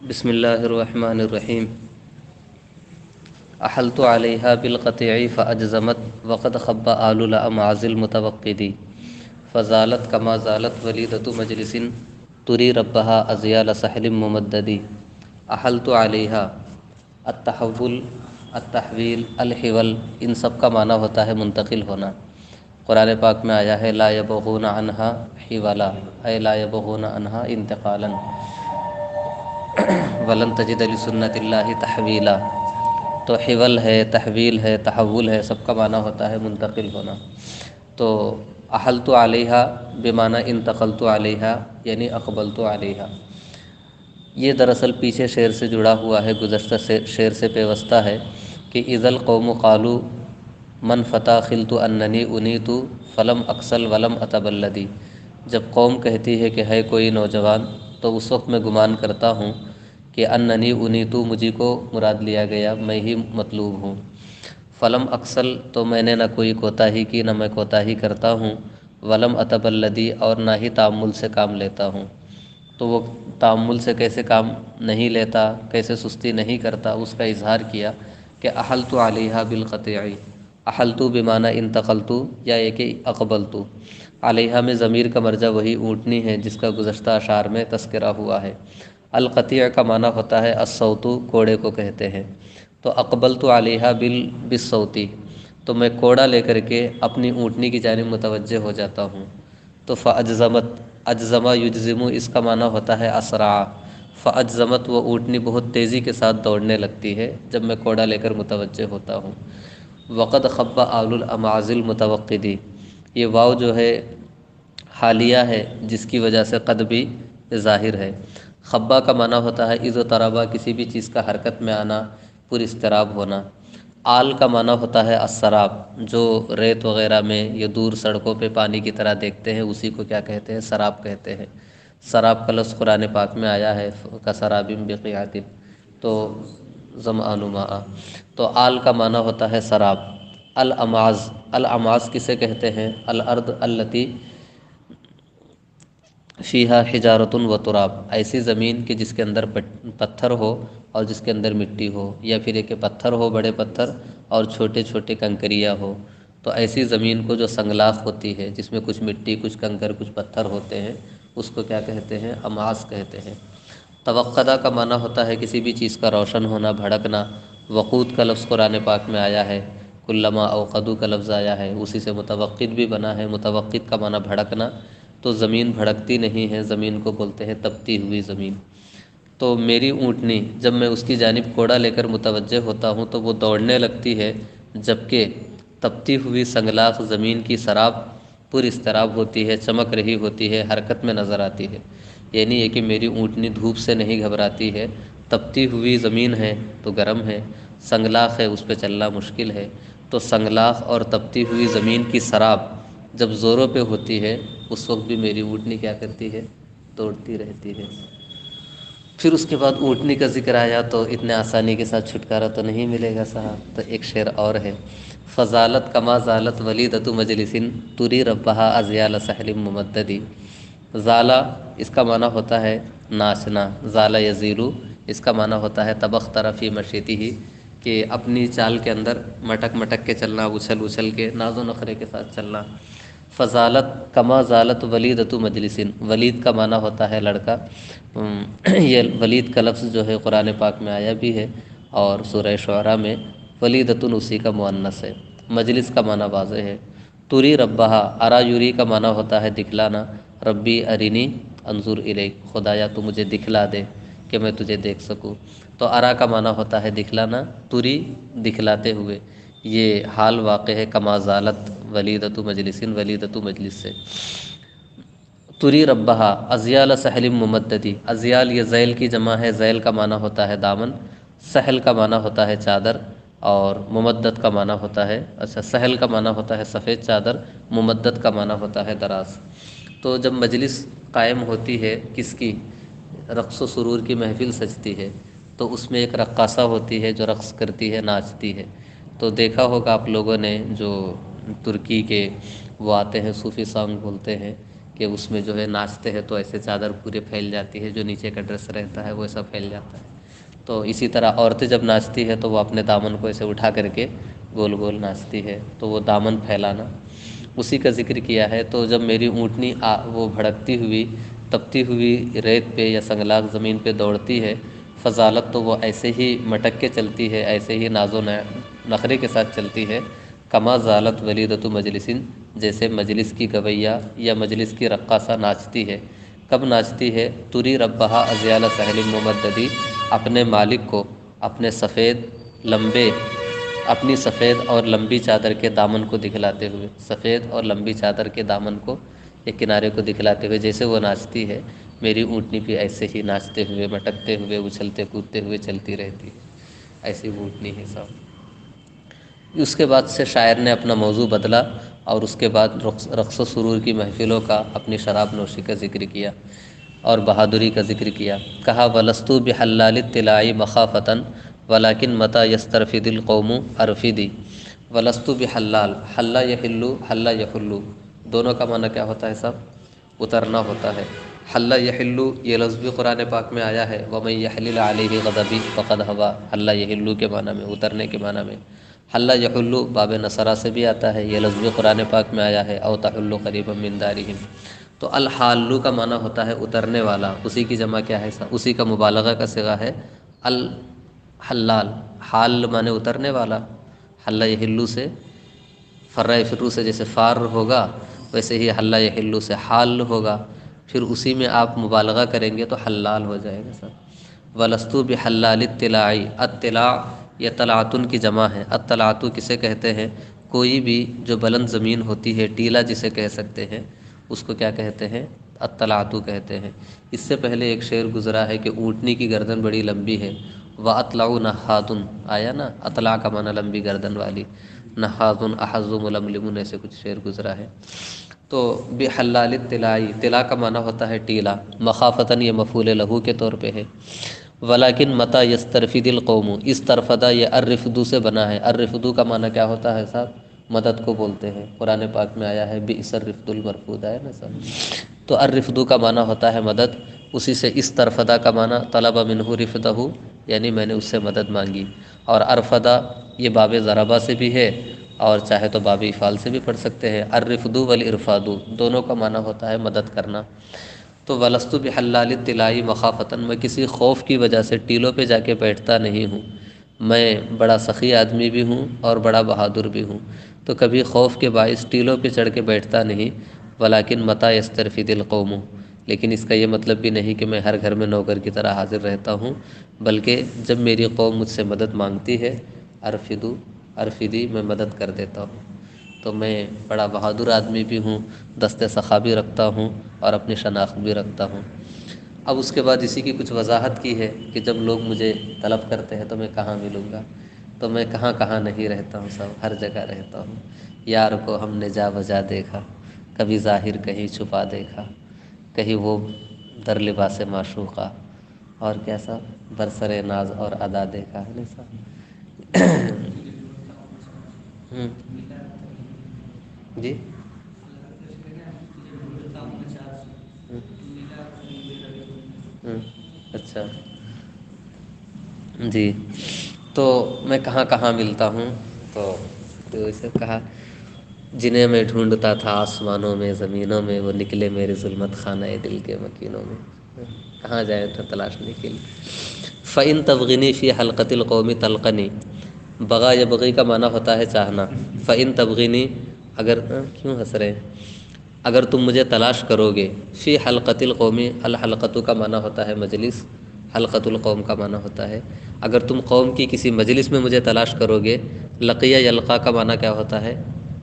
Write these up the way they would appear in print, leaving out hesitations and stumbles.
بسم اللہ الرحمن الرحیم احلت علیہا بالقطع فاجزمت وقد خب آل الامعاز المتوقدی فزالت کما زالت ولیدۃ مجلس تری ربہا ازیال سحل ممددی احلت علیہا التحول التحویل الحول ان سب کا معنی ہوتا ہے منتقل ہونا۔ قرآن پاک میں آیا ہے لا یبغون عنہا حولا اے لا یبغون عنہا انتقالا ولن تجد لسنت اللہ تحویلا۔ تو حول ہے، تحویل ہے، تحول ہے، سب کا معنی ہوتا ہے منتقل ہونا۔ تو احلت علیہا بمعنی انتقلت علیہا یعنی اقبلت علیہا، یہ دراصل پیچھے شعر سے جڑا ہوا ہے، گزشتہ شعر سے پیوستہ ہے کہ اذا القوم قالوا من فتى خلت اننی انیت فلم اکسل ولم اتبلدی۔ جب قوم کہتی ہے کہ ہے کوئی نوجوان تو اس وقت میں گمان کرتا ہوں کہ اننی انیت مجھے کو مراد لیا گیا، میں ہی مطلوب ہوں۔ فلم اکسل تو میں نے نہ کوئی کوتاہی کی، نہ میں کوتاہی کرتا ہوں، ولم اتبلدی اور نہ ہی تأمل سے کام لیتا ہوں۔ تو وہ تأمل سے کیسے کام نہیں لیتا، کیسے سستی نہیں کرتا، اس کا اظہار کیا کہ احلت علیہا بالقطع۔ احلت بمعنی انتقلت یا یہ کہ اقبلت۔ علیہا میں ضمیر کا مرجع وہی اونٹنی ہے جس کا گزشتہ اشعار میں تذکرہ ہوا ہے۔ القطیع کا معنی ہوتا ہے الصوت، کوڑے کو کہتے ہیں۔ تو اقبلت علیہا بالصوت، تو میں کوڑا لے کر کے اپنی اونٹنی کی جانب متوجہ ہو جاتا ہوں۔ تو فاجزمت، اجزما یجزم اس کا معنی ہوتا ہے اسرع۔ فاجزمت وہ اونٹنی بہت تیزی کے ساتھ دوڑنے لگتی ہے جب میں کوڑا لے کر متوجہ ہوتا ہوں۔ وقد خب آل الامعاز المتوقدی، یہ واو جو ہے حالیہ ہے جس کی وجہ سے قد بھی ظاہر ہے۔ خبا کا معنی ہوتا ہے اذ و طربا، کسی بھی چیز کا حرکت میں آنا، پر اضطراب ہونا۔ آل کا معنی ہوتا ہے السراب، جو ریت وغیرہ میں یا دور سڑکوں پہ پانی کی طرح دیکھتے ہیں اسی کو کیا کہتے ہیں؟ سراب کہتے ہیں۔ سراب کا لفظ قرآن پاک میں آیا ہے کسراب بقیعۃ، تو ظمآن ماء۔ تو آل کا معنی ہوتا ہے سراب۔ الامعاز، الامعاز کسے کہتے ہیں؟ الارض التی فیہا حجارۃ و تراب، ایسی زمین کہ جس کے اندر پتھر ہو اور جس کے اندر مٹی ہو، یا پھر ایک پتھر ہو بڑے پتھر اور چھوٹے چھوٹے کنکریاں ہو۔ تو ایسی زمین کو جو سنگلاخ ہوتی ہے جس میں کچھ مٹی، کچھ کنکر، کچھ پتھر ہوتے ہیں، اس کو کیا کہتے ہیں؟ امعاز کہتے ہیں۔ توقدہ کا معنی ہوتا ہے کسی بھی چیز کا روشن ہونا، بھڑکنا۔ وقود کا لفظ قرآن پاک میں آیا ہے، کلما اوقدو کا لفظ آیا ہے، اسی سے متوقد بھی بنا ہے۔ متوقد کا معنی بھڑکنا، تو زمین بھڑکتی نہیں ہے، زمین کو بولتے ہیں تپتی ہوئی زمین۔ تو میری اونٹنی جب میں اس کی جانب کوڑا لے کر متوجہ ہوتا ہوں تو وہ دوڑنے لگتی ہے، جبکہ تپتی ہوئی سنگلاخ زمین کی سراب پر اضطراب ہوتی ہے، چمک رہی ہوتی ہے، حرکت میں نظر آتی ہے۔ یعنی یہ کہ میری اونٹنی دھوپ سے نہیں گھبراتی ہے، تپتی ہوئی زمین ہے تو گرم ہے، سنگلاخ ہے اس پہ چلنا مشکل ہے۔ تو سنگلاخ اور تپتی ہوئی زمین کی سراب جب زوروں پہ ہوتی ہے اس وقت بھی میری اونٹنی کیا کرتی ہے؟ دوڑتی رہتی ہے۔ پھر اس کے بعد اونٹنی کا ذکر آیا تو اتنے آسانی کے ساتھ چھٹکارا تو نہیں ملے گا صاحب، تو ایک شعر اور ہے فزالت کما زالت ولیدۃ مجلس تری ربہا ازیال سحل ممددی۔ زالہ اس کا معنی ہوتا ہے ناچنا، زالہ یزیلو اس کا معنی ہوتا ہے تبختر فی مشیتہ، کہ اپنی چال کے اندر مٹک مٹک کے چلنا، اچھل اچھل کے، ناز و نخرے کے ساتھ چلنا۔ فضالت کما زالت ولیدۃ مجلس، ولید کا معنی ہوتا ہے لڑکا۔ یہ ولید کا لفظ جو ہے قرآن پاک میں آیا بھی ہے، اور سورہ شعراء میں ولیدۃ اسی کا مؤنث ہے۔ مجلس کا معنی واضح ہے۔ تری ربہا، ارا یوری کا معنی ہوتا ہے دکھلانا، ربی ارینی انظر الیک، خدایا تو مجھے دکھلا دے کہ میں تجھے دیکھ سکوں۔ تو ارا کا معنی ہوتا ہے دکھلانا، تری دکھلاتے ہوئے، یہ حال واقع ہے کما زالت ولیدۃ مجلس، ولیدۃ مجلس سے۔ تری ربہا ازیال سحل ممددی، ازیال یہ ذیل کی جمع ہے، ذیل کا معنی ہوتا ہے دامن، سحل کا معنی ہوتا ہے چادر، اور ممدد کا معنی ہوتا ہے، سحل کا معنی ہوتا ہے سفید چادر، ممدد کا معنی ہوتا ہے دراز۔ تو جب مجلس قائم ہوتی ہے کس کی؟ رقص و سرور کی محفل سجتی ہے، تو اس میں ایک رقاصہ ہوتی ہے جو رقص کرتی ہے، ناچتی ہے۔ تو دیکھا ہوگا آپ لوگوں نے جو ترکی کے وہ آتے ہیں صوفی سانگ بولتے ہیں کہ اس میں جو ہے ناچتے ہیں تو ایسے چادر پورے پھیل جاتی ہے، جو نیچے کا ڈریس رہتا ہے وہ ایسا پھیل جاتا ہے۔ تو اسی طرح عورتیں جب ناچتی ہے تو وہ اپنے دامن کو ایسے اٹھا کر کے گول گول ناچتی ہے، تو وہ دامن پھیلانا اسی کا ذکر کیا ہے۔ تو جب میری اونٹنی وہ بھڑکتی ہوئی تپتی ہوئی ریت پہ یا سنگلاخ زمین پہ دوڑتی ہے، فضالت تو وہ ایسے ہی مٹک کے چلتی ہے، ایسے ہی ناز و نخرے کے ساتھ چلتی ہے، کما زالت ولیدۃ مجلسن، جیسے مجلس کی گویہ یا مجلس کی رقاصہ ناچتی ہے۔ کب ناچتی ہے؟ تری ربہا ازیال سہل ممددی، اپنے مالک کو اپنے اپنی سفید اور لمبی چادر کے دامن کو دکھلاتے ہوئے، سفید اور لمبی چادر کے دامن کو ایک کنارے کو دکھلاتے ہوئے جیسے وہ ناچتی ہے، میری اونٹنی بھی ایسے ہی ناچتے ہوئے مٹکتے ہوئے اچھلتے کودتے ہوئے چلتی رہتی ہے، ایسی وہ اونٹنی ہے صاحب۔ اس کے بعد سے شاعر نے اپنا موضوع بدلا اور اس کے بعد رقص و سرور کی محفلوں کا، اپنی شراب نوشی کا ذکر کیا اور بہادری کا ذکر کیا۔ کہا وَلَسْتُ بِحَلَّالِ الطِّلَاعِ مَخَافَةً وَلَٰكِن مَتَىٰ يَسْتَرْفِدِ الْقَوْمُ أَرْفِدِي۔ وَلَسْتُ بِحَلَّال، حَلَّ يَحِلُّ حَلَّ يَحُلُّ، دونوں کا معنی کیا ہوتا ہے صاحب؟ اترنا ہوتا ہے۔ حَلَّ يَحِلُّ یہ لفظ بھی قرآن پاک میں آیا ہے، وَمَن يَحْلِلْ عَلَيْهِ غَضَبِي فَقَدْ هَوَىٰ، حَلَّ يَحِلُّ کے معنی میں، اترنے کے معنی میں۔ حَلَّ يَحُلُّ باب نصرہ سے بھی آتا ہے، یہ لفظ بھی قرآن پاک میں آیا ہے، أَوْ تَحُلُّ قَرِيبًا مِّن دَارِهِمْ۔ تو الحال کا معنی ہوتا ہے اترنے والا، اسی کی جمع کیا ہے؟ اسی کا مبالغہ کا صیغہ ہے الحلال، حال معنی اترنے والا۔ حل یحل سے، فر یفر سے جیسے فار ہوگا ویسے ہی حل یحل سے حال ہوگا، پھر اسی میں آپ مبالغہ کریں گے تو حلال ہو جائے گا سر۔ وَلَسْتُ بِحَلَّالِ الطِّلَاعِ، اطلاع یہ طلعتن کی جمع ہے۔ اطلاعت کسے کہتے ہیں؟ کوئی بھی جو بلند زمین ہوتی ہے، ٹیلا جسے کہہ سکتے ہیں، اس کو کیا کہتے ہیں؟ اطلاعت کہتے ہیں۔ اس سے پہلے ایک شعر گزرا ہے کہ اونٹنی کی گردن بڑی لمبی ہے، وَأَطْلَعُ نَحَّاتٌ آیا نا، اطلاع کا معنی لمبی گردن والی، نحاتٌ احظ ململم ایسے کچھ شعر گزرا ہے۔ تو بحلال الطلاع، طلاع کا معنی ہوتا ہے ٹیلا، مخافتاً یہ مفعول لہو کے طور پہ ہے۔ ولیکن متی یسترفد القوم، استرفدہ یہ الرفدو سے بنا ہے۔ الرفدو کا معنی کیا ہوتا ہے صاحب؟ مدد کو بولتے ہیں، قرآن پاک میں آیا ہے بئس الرفد المرفود ہے نا صاحب۔ تو الرفدو کا معنی ہوتا ہے مدد، اسی سے استرفدہ کا معنی طلب منہ رفدہ، یعنی میں نے اس سے مدد مانگی۔ اور ارفدہ یہ باب ضربہ سے بھی ہے اور چاہے تو باب افعال سے بھی پڑھ سکتے ہیں۔ الرفدو والارفادو دونوں کا معنی ہوتا ہے مدد کرنا۔ تو وَلَسْتُ بِحَلَّالِ الطِّلَاعِ مَخَافَةً، میں کسی خوف کی وجہ سے ٹیلوں پہ جا کے بیٹھتا نہیں ہوں، میں بڑا سخی آدمی بھی ہوں اور بڑا بہادر بھی ہوں، تو کبھی خوف کے باعث ٹیلوں پہ چڑھ کے بیٹھتا نہیں۔ ولیکن متی یسترفد القوم، لیکن اس کا یہ مطلب بھی نہیں کہ میں ہر گھر میں نوکر کی طرح حاضر رہتا ہوں، بلکہ جب میری قوم مجھ سے مدد مانگتی ہے، ارفدی میں مدد کر دیتا ہوں۔ تو میں بڑا بہادر آدمی بھی ہوں، دست سخا بھی رکھتا ہوں اور اپنی شناخت بھی رکھتا ہوں۔ اب اس کے بعد اسی کی کچھ وضاحت کی ہے کہ جب لوگ مجھے طلب کرتے ہیں تو میں کہاں ملوں گا، تو میں کہاں کہاں نہیں رہتا ہوں صاحب، ہر جگہ رہتا ہوں۔ یار کو ہم نے جا بجا دیکھا، کبھی ظاہر کہیں چھپا دیکھا، کہیں وہ در لباس معشوقہ، اور کیسا برسر ناز اور ادا دیکھا ہے نا صاحب۔ جی اچھا جی، تو میں کہاں کہاں ملتا ہوں، تو اسے کہا جنہیں میں ڈھونڈتا تھا آسمانوں میں زمینوں میں، وہ نکلے میرے ظلمت خانہ دل کے مکینوں میں، کہاں جائے تو تلاشنے کے لیے۔ فَإِن تَبْغِنِي فِي حَلْقَةِ الْقَوْمِ تَلْقَنِي، بغا یا بغی کا معنی ہوتا ہے چاہنا۔ فَإِن تَبْغِنِي اگر، کیوں ہنس رہے ہیں؟ اگر تم مجھے تلاش کرو گے، فی حلقۃ القوم، الحلقۃ کا معنی ہوتا ہے مجلس، حلقۃ القوم کا معنی ہوتا ہے اگر تم قوم کی کسی مجلس میں مجھے تلاش کرو گے۔ لقیہ یلقا کا معنی کیا ہوتا ہے؟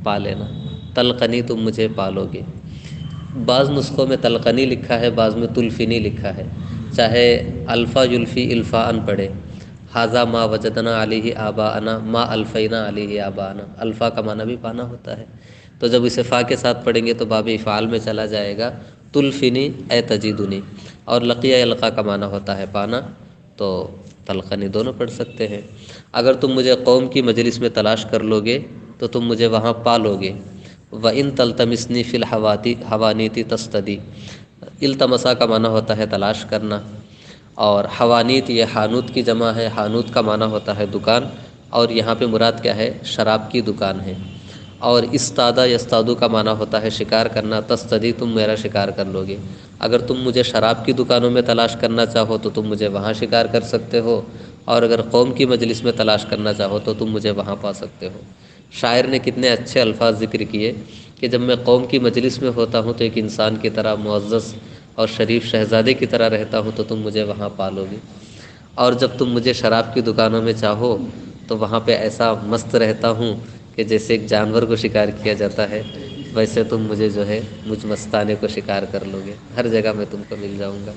پا لینا۔ تلقنی تم مجھے پالو گے۔ بعض نسخوں میں تلقنی لکھا ہے، بعض میں تلفنی لکھا ہے، چاہے الفا یلفی الفاءً پڑھے۔ ھذا ما وجدنا علیہ آباءنا، ما الفینا علیہ آباءنا، الفا کا معنی بھی پانا ہوتا ہے، تو جب اسے فا کے ساتھ پڑھیں گے تو باب افعال میں چلا جائے گا، تلفنی اے تجدنی۔ اور لقیہ یلقا کا معنی ہوتا ہے پانا، تو تلقنی دونوں پڑھ سکتے ہیں۔ اگر تم مجھے قوم کی مجلس میں تلاش کر لو گے تو تم مجھے وہاں پا لو گے۔ وَإِن تَلْتَمِسْنِي فِي الْحَوَانِيتِ تَسْتَدِي، التمسا کا معنی ہوتا ہے تلاش کرنا، اور حوانیت یہ حانوت کی جمع ہے، حانوت کا معنی ہوتا ہے دکان، اور یہاں پہ مراد کیا ہے؟ شراب کی دکان ہے۔ اور استادہ یستادو کا معنی ہوتا ہے شکار کرنا، تستدی تم میرا شکار کر لو گے۔ اگر تم مجھے شراب کی دکانوں میں تلاش کرنا چاہو تو تم مجھے وہاں شکار کر سکتے ہو، اور اگر قوم کی مجلس میں تلاش کرنا چاہو تو تم مجھے وہاں پا سکتے ہو۔ شاعر نے کتنے اچھے الفاظ ذکر کیے کہ جب میں قوم کی مجلس میں ہوتا ہوں تو ایک انسان کی طرح معزز اور شریف شہزادے کی طرح رہتا ہوں، تو تم مجھے وہاں پالو گے، اور جب تم مجھے شراب کی دکانوں میں چاہو تو وہاں پہ ایسا مست رہتا ہوں کہ جیسے ایک جانور کو شکار کیا جاتا ہے، ویسے تم مجھے جو ہے مجھ مستانے کو شکار کر لو گے، ہر جگہ میں تم کو مل جاؤں گا۔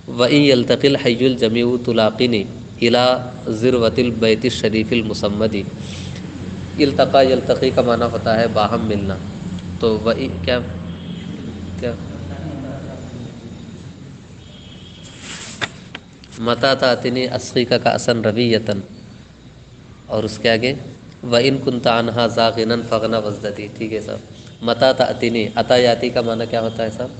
وَإِن يَلْتَقِ الْحَيُّ الْجَمِيعُ تُلَاقِنِي إِلَىٰ ذِرْوَةِ الْبَيْتِ الشَّرِيفِ الْمُصَمَّدِ۔ التقا یلتقی کا معنی ہوتا ہے باہم ملنا، تو کیا متا تاتنی اسقیکا کا اسن رویتن، اور اس کے آگے وَإِن كُنْتَ عَنْهَا زَاغِنًا فَغْنَ وَازْدَدِي۔ ٹھیک ہے صاحب، متا تاتنی، اتا یاتی کا معنی کیا ہوتا ہے صاحب؟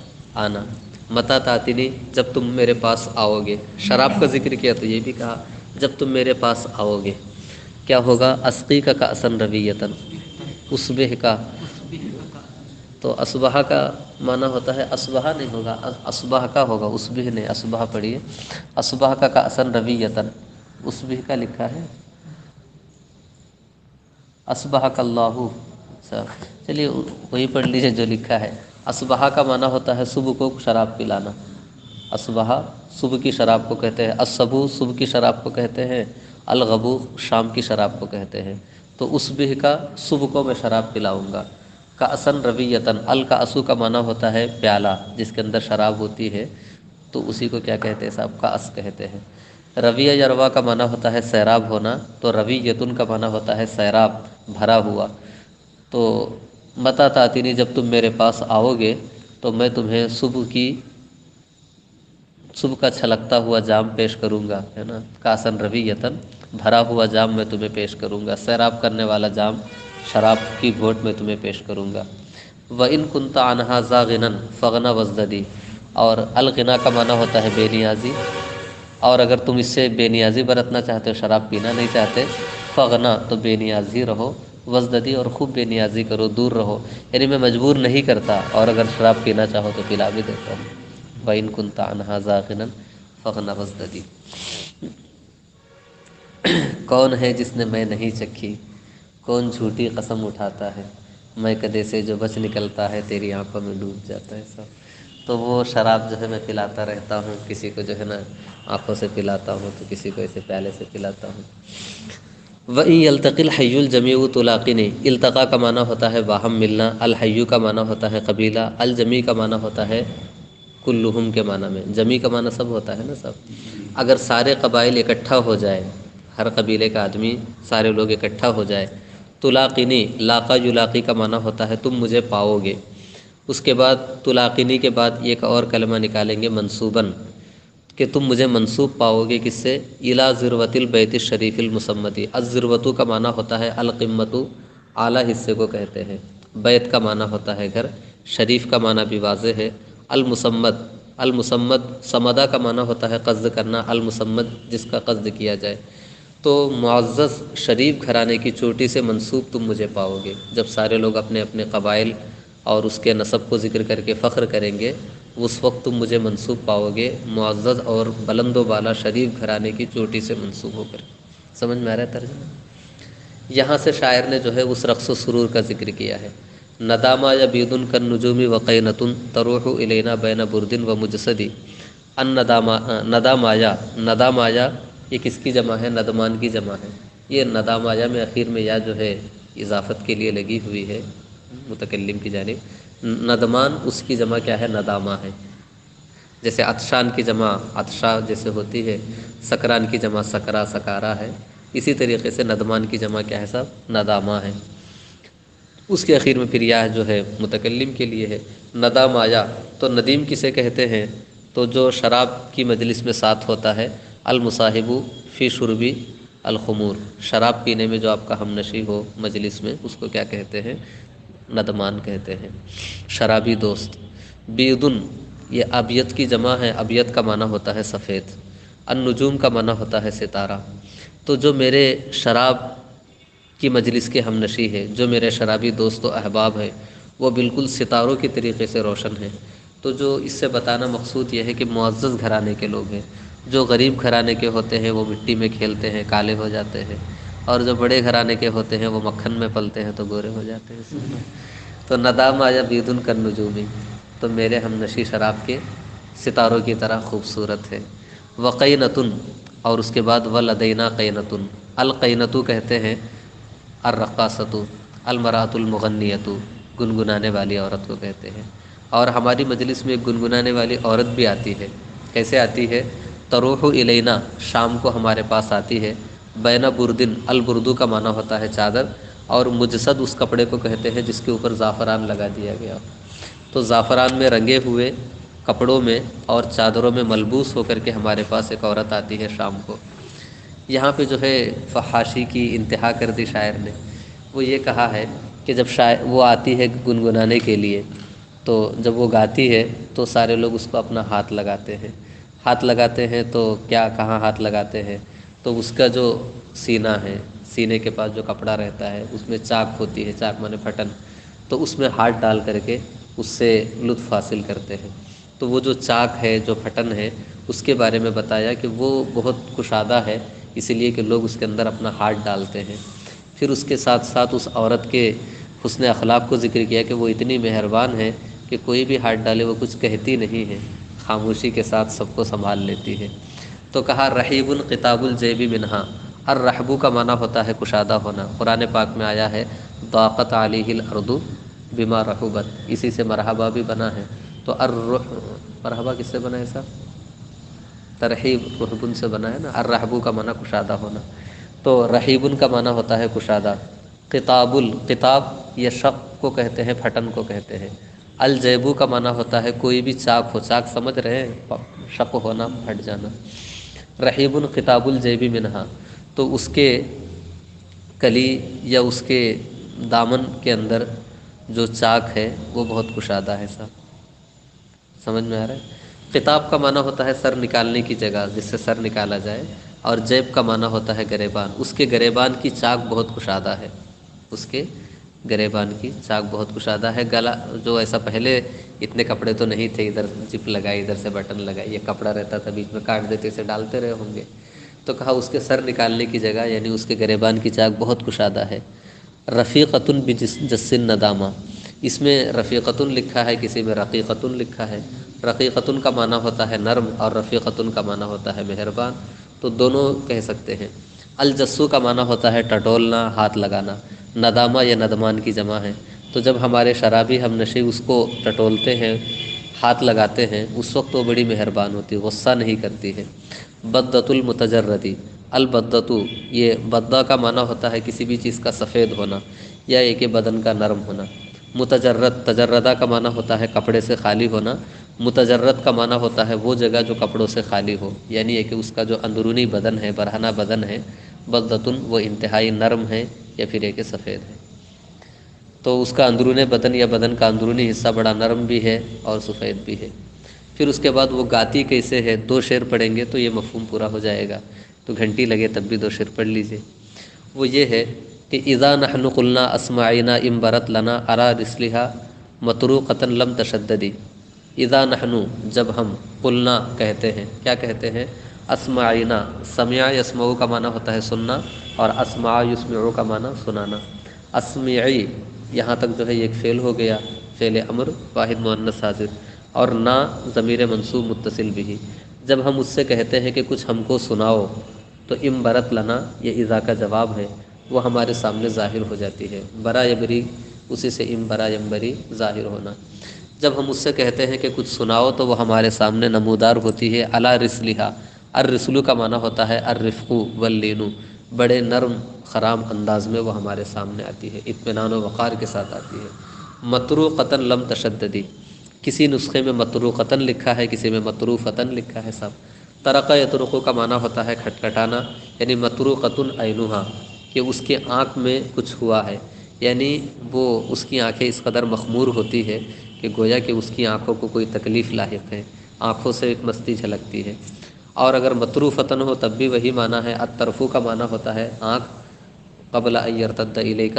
آنا۔ متا تاتنی، جب تم میرے پاس آؤ گے۔ شراب کا ذکر کیا تو یہ بھی کہا جب تم میرے پاس آؤ گے کیا ہوگا؟ اسقیکا کا اسن رویتن، اصبح کا، تو اصبح کا معنی ہوتا ہے، اصبح نہیں ہوگا، اصبح کا ہوگا، اصبح نہیں، اصبح پڑھیے، اصبح کا اسن رویتن، اصبح کا لکھا ہے اصبح کا اللہ، چلیے وہی پڑھ لیجیے جو لکھا ہے۔ اصبح کا معنی ہوتا ہے صبح کو شراب پلانا، اصبح صبح کی شراب کو کہتے ہیں، الصبح صبح کی شراب کو کہتے ہیں، الغبو شام کی شراب کو کہتے ہیں۔ تو اصبح کا صبح کو میں شراب پلاؤں گا۔ کأسن رویتن، الکأسو کا معنی ہوتا ہے پیالہ جس کے اندر شراب ہوتی ہے، تو اسی کو کیا کہتے ہیں صاحب؟ کأس کہتے ہیں۔ رویہ یا روا کا معنی ہوتا ہے سیراب ہونا، تو رویتن کا معنی ہوتا ہے سیراب، بھرا ہوا۔ تو متا تاتینی، جب تم میرے پاس آؤ گے تو میں تمہیں صبح کا چھلکتا ہوا جام پیش کروں گا، ہے نا، کاسن رویتن، بھرا ہوا جام میں تمہیں پیش کروں گا، سیراب کرنے والا جام، شراب کی گھونٹ میں تمہیں پیش کروں گا۔ وَإِن كُنْتَ عَنْهَا زَاغِنًا فَغْنَ وَازْدَدِي، اور الغنا کا معنی ہوتا ہے بے نیازی، اور اگر تم اس سے بے نیازی برتنا چاہتے ہو، شراب پینا نہیں چاہتے، فغنا تو بے نیاز ہی رہو، وزددی اور خوب بے نیازی کرو، دور رہو، یعنی میں مجبور نہیں کرتا، اور اگر شراب پینا چاہو تو پلا بھی دیتا ہوں۔ وَإِن كُنْتَ عَنْهَا زَاغِنًا فَغْنَ وَازْدَدِي۔ کون ہے جس نے میں نہیں چکھی، کون جھوٹی قسم اٹھاتا ہے، میں کدے سے جو بچ نکلتا ہے تیری آنکھوں میں ڈوب جاتا ہے سب۔ تو وہ شراب جو ہے میں پلاتا رہتا ہوں، کسی کو جو ہے نا آنکھوں سے پلاتا ہوں، تو کسی کو ایسے پیالے سے پلاتا ہوں۔ وَإِن يَلْتَقِ الْحَيُّ الْجَمِيعُ تُلَاقِنِي، التقا کا معنی ہوتا ہے باہم ملنا، الحیّ کا معنی ہوتا ہے قبیلہ، الجمیع کا معنی ہوتا ہے کلہم کے معنی میں، جمیع کا معنی سب ہوتا ہے نا سب۔ اگر سارے قبائل اکٹھا ہو جائے، ہر قبیلے کا آدمی، سارے لوگ اکٹھا ہو جائے، تلاقینی، لاقا یلاقی کا معنی ہوتا ہے تم مجھے پاؤ گے۔ اس کے بعد تلاقینی کے بعد ایک اور کلمہ نکالیں گے منصوباً، کہ تم مجھے منصوب پاؤ گے کس سے؟ الی ذروۃ البیت الشریف المصمدی۔ الذروۃ کا معنی ہوتا ہے القمۃ، اعلیٰ حصے کو کہتے ہیں، بیت کا معنی ہوتا ہے گھر، شریف کا معنی بھی واضح ہے، المصمد، المصمد صمدہ کا معنی ہوتا ہے قصد کرنا، المصمد جس کا قصد کیا جائے۔ تو معزز شریف گھرانے کی چوٹی سے منسوب تم مجھے پاؤ گے، جب سارے لوگ اپنے اپنے قبائل اور اس کے نسب کو ذکر کر کے فخر کریں گے، اس وقت تم مجھے منسوب پاؤ گے معزز اور بلند و بالا شریف گھرانے کی چوٹی سے منسوب ہو کر۔ سمجھ میں آ رہا ہے ترجمہ؟ یہاں سے شاعر نے جو ہے اس رقص و سرور کا ذکر کیا ہے۔ ندامہ یا بیدن کن نجومی وقینتن تروح الینا بین بردن و مجسدی۔ ان ندامایا، ندامایا یہ کس کی جمع ہے؟ ندمان کی جمع ہے۔ یہ ندامایا میں اخیر میں یا جو ہے اضافت کے لیے لگی ہوئی ہے متکلم کی جانب، ندمان اس کی جمع کیا ہے؟ ندامہ ہے۔ جیسے عطشان کی جمع عطشا جیسے ہوتی ہے، سکران کی جمع سکرا سکارا ہے، اسی طریقے سے ندمان کی جمع کیا ہے صاحب؟ ندامہ ہے۔ اس کے اخیر میں پھر یا جو ہے متکلم کے لیے ہے۔ ندام آیا، تو ندیم کسے کہتے ہیں؟ تو جو شراب کی مجلس میں ساتھ ہوتا ہے، المصاحب فی شربی الخمور، شراب پینے میں جو آپ کا ہم نشی ہو مجلس میں، اس کو کیا کہتے ہیں؟ ندمان کہتے ہیں۔ شرابی دوست، بیدن یہ ابیت کی جمع ہے، ابیت کا معنی ہوتا ہے سفید، النجوم کا معنی ہوتا ہے ستارہ۔ تو جو میرے شراب کی مجلس کے ہم نشی ہے، جو میرے شرابی دوست و احباب ہیں، وہ بالکل ستاروں کی طریقے سے روشن ہیں۔ تو جو اس سے بتانا مقصود یہ ہے کہ معزز گھرانے کے لوگ ہیں۔ جو غریب گھرانے کے ہوتے ہیں وہ مٹی میں کھیلتے ہیں، کالے ہو جاتے ہیں، اور جو بڑے گھرانے کے ہوتے ہیں وہ مکھن میں پلتے ہیں تو گورے ہو جاتے ہیں۔ تو ندام آیا بیدن کر نجومی، تو میرے ہم نشی شراب کے ستاروں کی طرح خوبصورت ہے۔ وقینتن، اور اس کے بعد ولدینا قینتن، القینتو کہتے ہیں الرقاصتو، المرأۃ المغنیۃ، گنگنانے والی عورت کو کہتے ہیں۔ اور ہماری مجلس میں ایک گنگنانے والی عورت بھی آتی ہے۔ کیسے آتی ہے؟ تروح الینا، شام کو ہمارے پاس آتی ہے۔ بین بردن، البردو کا معنی ہوتا ہے چادر، اور مجسد اس کپڑے کو کہتے ہیں جس کے اوپر زعفران لگا دیا گیا۔ تو زعفران میں رنگے ہوئے کپڑوں میں اور چادروں میں ملبوس ہو کر کے ہمارے پاس ایک عورت آتی ہے شام کو۔ یہاں پہ جو ہے فحاشی کی انتہا کر دی شاعر نے۔ وہ یہ کہا ہے کہ جب وہ آتی ہے گنگنانے کے لیے، تو جب وہ گاتی ہے تو سارے لوگ اس کو اپنا ہاتھ لگاتے ہیں۔ ہاتھ لگاتے ہیں تو کیا کہاں ہاتھ لگاتے ہیں؟ تو اس کا جو سینہ ہے، سینے کے پاس جو کپڑا رہتا ہے اس میں چاک ہوتی ہے، چاک مانے پھٹن، تو اس میں ہاتھ ڈال کر کے اس سے لطف حاصل کرتے ہیں۔ تو وہ جو چاک ہے، جو پھٹن ہے، اس کے بارے میں بتایا کہ وہ بہت کشادہ ہے، اسی لیے کہ لوگ اس کے اندر اپنا ہاتھ ڈالتے ہیں۔ پھر اس کے ساتھ ساتھ اس عورت کے حسن اخلاق کو ذکر کیا کہ وہ اتنی مہربان ہے کہ کوئی بھی ہاتھ ڈالے وہ کچھ کہتی نہیں ہے، خاموشی کے ساتھ سب کو سنبھال لیتی ہے۔ تو کہا رحیب القتاب الجیب منہا، الرحبو کا معنی ہوتا ہے کشادہ ہونا۔ قرآن پاک میں آیا ہے ضاقت علیہ الارض بما رحبت، اسی سے مرحبا بھی بنا ہے۔ تو مرحبا کس سے بنا ہے صاحب؟ ترحیب رحبن سے بنا ہے نا۔ الرحبو کا معنی کشادہ ہونا، تو رحیبن کا معنی ہوتا ہے کشادہ۔ قتاب، القتاب یہ شق کو کہتے ہیں، پھٹن کو کہتے ہیں۔ الجیبو کا معنی ہوتا ہے کوئی بھی چاک ہو، چاک سمجھ رہے ہیں، شق ہونا، پھٹ جانا۔ رحیب قتاب الجیب منہا، تو اس کے کلی یا اس کے دامن کے اندر جو چاک ہے وہ بہت کشادہ ہے۔ صاحب سمجھ میں آ رہا ہے؟ قتاب کا معنی ہوتا ہے سر نکالنے کی جگہ، جس سے سر نکالا جائے، اور جیب کا معنی ہوتا ہے گریبان۔ اس کے گریبان کی چاک بہت کشادہ ہے، اس کے گریبان کی چاک بہت کشادہ ہے۔ گلا جو ایسا پہلے اتنے کپڑے تو نہیں تھے، ادھر زپ لگائی ادھر سے بٹن لگائی، یہ کپڑا رہتا تھا بیچ میں کاٹ دیتے سے ڈالتے رہے ہوں گے۔ تو کہا اس کے سر نکالنے کی جگہ یعنی اس کے گریبان کی چاک بہت کشادہ ہے۔ رفیقتن بجس الندامہ، اس میں رفیقتن لکھا ہے، کسی میں رقیقتن لکھا ہے۔ رقیقتن کا معنی ہوتا ہے نرم، اور رفیقتن کا معنی ہوتا ہے مہربان، تو دونوں کہہ سکتے ہیں۔ الجسو کا معنی ہوتا ہے ٹٹولنا، ہاتھ لگانا۔ ندامہ یا ندمان کی جمع ہے۔ تو جب ہمارے شرابی ہم نشے اس کو ٹٹولتے ہیں، ہاتھ لگاتے ہیں، اس وقت وہ بڑی مہربان ہوتی ہے، غصہ نہیں کرتی ہے۔ بدت المتجردی، البدتو یہ بدہ کا معنی ہوتا ہے کسی بھی چیز کا سفید ہونا یا ایک بدن کا نرم ہونا۔ متجرد، تجردہ کا معنی ہوتا ہے کپڑے سے خالی ہونا۔ متجرد کا معنی ہوتا ہے وہ جگہ جو کپڑوں سے خالی ہو، یعنی یہ کہ اس کا جو اندرونی بدن ہے، برہنہ بدن ہے۔ بدتن وہ انتہائی نرم ہے یا پھر ایک سفید ہے، تو اس کا اندرون بدن یا بدن کا اندرونی حصہ بڑا نرم بھی ہے اور سفید بھی ہے۔ پھر اس کے بعد وہ گاتی کیسے ہے، 2 شعر پڑھیں گے تو یہ مفہوم پورا ہو جائے گا، تو گھنٹی لگے تب بھی 2 شعر پڑھ لیجئے۔ وہ یہ ہے کہ اذا نحن قلنا اسماعینا امبرت لنا ارا رسلہا مطروقتا لم تشددی۔ اذا نحن جب ہم، قلنا کہتے ہیں، کیا کہتے ہیں؟ اسماعینا، سمع یسمعو کا معنی ہوتا ہے سننا، اور اسمع یسمعو کا معنی سنانا۔ اسمعی یہاں تک جو ہے یہ ایک فعل ہو گیا، فعل امر واحد مؤنث حاضر، اور نا ضمیر منصوب متصل بھی۔ جب ہم اس سے کہتے ہیں کہ کچھ ہم کو سناؤ، تو امبرت لنا یہ اذا کا جواب ہے، وہ ہمارے سامنے ظاہر ہو جاتی ہے۔ برا یبری اسی سے امبرا یمبری ظاہر ہونا۔ جب ہم اس سے کہتے ہیں کہ کچھ سناؤ تو وہ ہمارے سامنے نمودار ہوتی ہے۔ علی رسلہا، الرسلو کا معنی ہوتا ہے الرفق واللین، بڑے نرم خرام انداز میں وہ ہمارے سامنے آتی ہے، اطمینان و وقار کے ساتھ آتی ہے۔ مطروقتا لم تشددی، کسی نسخے میں مطروقتا لکھا ہے، کسی میں مطروفتا لکھا ہے صاحب۔ طرق یطرق کا معنی ہوتا ہے کھٹکھٹانا، یعنی مطروقۃ عینھا کہ اس کے آنکھ میں کچھ ہوا ہے، یعنی وہ اس کی آنکھیں اس قدر مخمور ہوتی ہے کہ گویا کہ اس کی آنکھوں کو کوئی تکلیف لاحق ہے، آنکھوں سے ایک مستی جھلکتی ہے۔ اور اگر مطروفتن ہو تب بھی وہی معنی ہے، الطرفو کا معنی ہوتا ہے آنکھ، قبل ان یرتد الیک،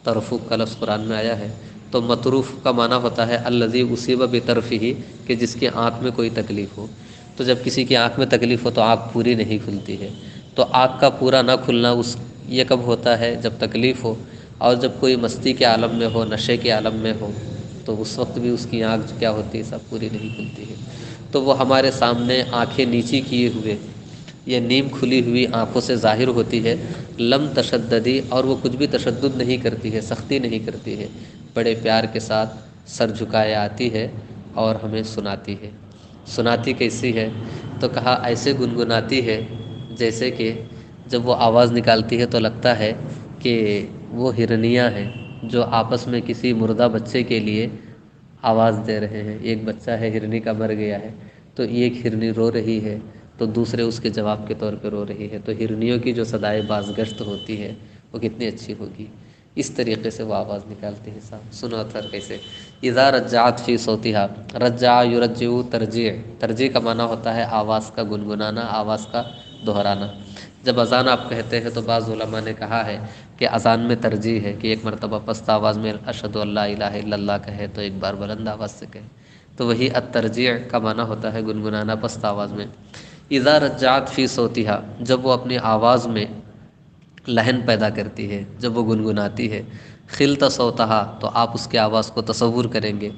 طرفو کا لفظ قرآن میں آیا ہے۔ تو مطروف کا معنی ہوتا ہے الذی اصیب بطرفہ، کہ جس کی آنکھ میں کوئی تکلیف ہو۔ تو جب کسی کی آنکھ میں تکلیف ہو تو آنکھ پوری نہیں کھلتی ہے، تو آنکھ کا پورا نہ کھلنا یہ کب ہوتا ہے؟ جب تکلیف ہو، اور جب کوئی مستی کے عالم میں ہو، نشے کے عالم میں ہو، تو اس وقت بھی اس کی آنکھ کیا ہوتی ہے؟ سب پوری نہیں کھلتی ہے۔ تو وہ ہمارے سامنے آنکھیں نیچی کیے ہوئے یا نیم کھلی ہوئی آنکھوں سے ظاہر ہوتی ہے، لم تشددی، اور وہ کچھ بھی تشدد نہیں کرتی ہے، سختی نہیں کرتی ہے، بڑے پیار کے ساتھ سر جھکائے آتی ہے اور ہمیں سناتی ہے۔ سناتی کیسی ہے؟ تو کہا ایسے گنگناتی ہے جیسے کہ جب وہ آواز نکالتی ہے تو لگتا ہے کہ وہ ہرنیاں ہیں جو آپس میں کسی مردہ بچے کے لیے آواز دے رہے ہیں۔ ایک بچہ ہے ہرنی کا، مر گیا ہے، تو ایک ہرنی رو رہی ہے تو دوسرے اس کے جواب کے طور پہ رو رہی ہے۔ تو ہرنیوں کی جو صدائے بازگشت ہوتی ہے وہ کتنی اچھی ہوگی۔ اس طریقے سے وہ آواز نکالتی ہے۔ صاحب سنو اثر کیسے، اذا رجعت فی صوتہا، رجع یرجع ترجیع، ترجیع کا معنی ہوتا ہے آواز کا گنگنانا، آواز کا دہرانا۔ جب اذان آپ کہتے ہیں تو بعض علماء نے کہا ہے کہ اذان میں ترجیح ہے کہ ایک مرتبہ پست آواز میں اشہد ان لا الہ الا اللہ کہے تو ایک بار بلند آواز سے کہے، تو وہی الترجیع کا معنی ہوتا ہے گنگنانا پست آواز میں۔ اذا رجعت فی صوتہا، جب وہ اپنی آواز میں لہن پیدا کرتی ہے، جب وہ گنگناتی ہے، خلط صوتہا، تو آپ اس کی آواز کو تصور کریں گے۔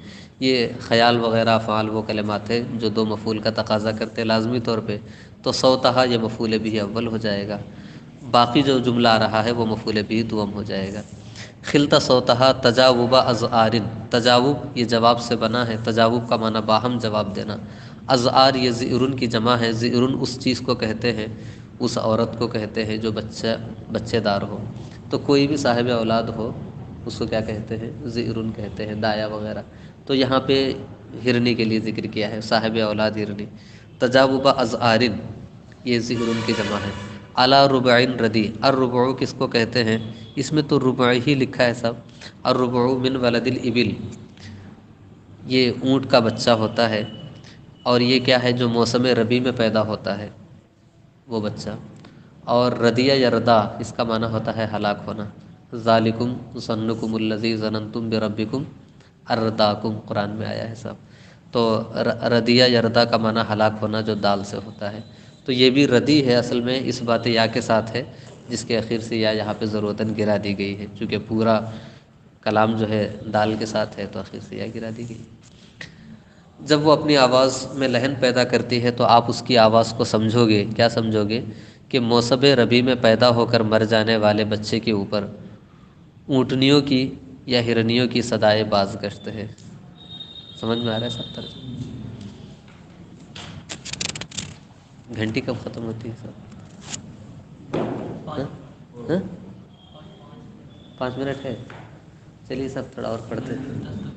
یہ خیال وغیرہ افعال وہ کلمات ہیں جو دو مفعول کا تقاضا کرتے لازمی طور پہ، تو صوتہا یہ مفعول بھی اول ہو جائے گا، باقی جو جملہ آ رہا ہے وہ مفعول بھی دوم ہو جائے گا۔ خلط صوتہا تجاوب ازعار، تجاوب یہ جواب سے بنا ہے، تجاوب کا معنی باہم جواب دینا۔ ازعار یہ زئرن کی جمع ہے، زئرن اس چیز کو کہتے ہیں، اس عورت کو کہتے ہیں جو بچے دار ہو۔ تو کوئی بھی صاحب اولاد ہو اس کو کیا کہتے ہیں؟ زئرن کہتے ہیں، دایا وغیرہ۔ تو یہاں پہ ہرنی کے لیے ذکر کیا ہے، صاحب اولاد ہرنی۔ تجاوب ازعار یہ زئرن کی جمع ہے۔ علی ربع ردی، الربع کس کو کہتے ہیں؟ اس میں تو ربع ہی لکھا ہے صاحب۔ الربع من ولد الابل، یہ اونٹ کا بچہ ہوتا ہے، اور یہ کیا ہے؟ جو موسم ربیع میں پیدا ہوتا ہے وہ بچہ۔ اور ردیہ یا ردا اس کا معنی ہوتا ہے ہلاک ہونا۔ ذالکم ظنکم الذی ظننتم بربکم ارداکم، قرآن میں آیا ہے صاحب۔ تو ردیہ یا ردا کا معنی ہلاک ہونا جو دال سے ہوتا ہے۔ تو یہ بھی ردی ہے، اصل میں اس بات یا کے ساتھ ہے جس کے اخیر سے یا یہاں پہ ضرورتاً گرا دی گئی ہے، چونکہ پورا کلام جو ہے دال کے ساتھ ہے تو اخیر سے یا گرا دی گئی۔ جب وہ اپنی آواز میں لہن پیدا کرتی ہے تو آپ اس کی آواز کو سمجھو گے، کیا سمجھو گے؟ کہ موسم ربیع میں پیدا ہو کر مر جانے والے بچے کے اوپر اونٹنیوں کی یا ہرنیوں کی صدائے بازگشت ہے۔ سمجھ میں آ رہا ہے سب ترجمہ؟ گھنٹی کب ختم ہوتی ہے سب؟ ہاں؟ 5 منٹ ہے، چلیے سب تھوڑا اور پڑھتے ہیں۔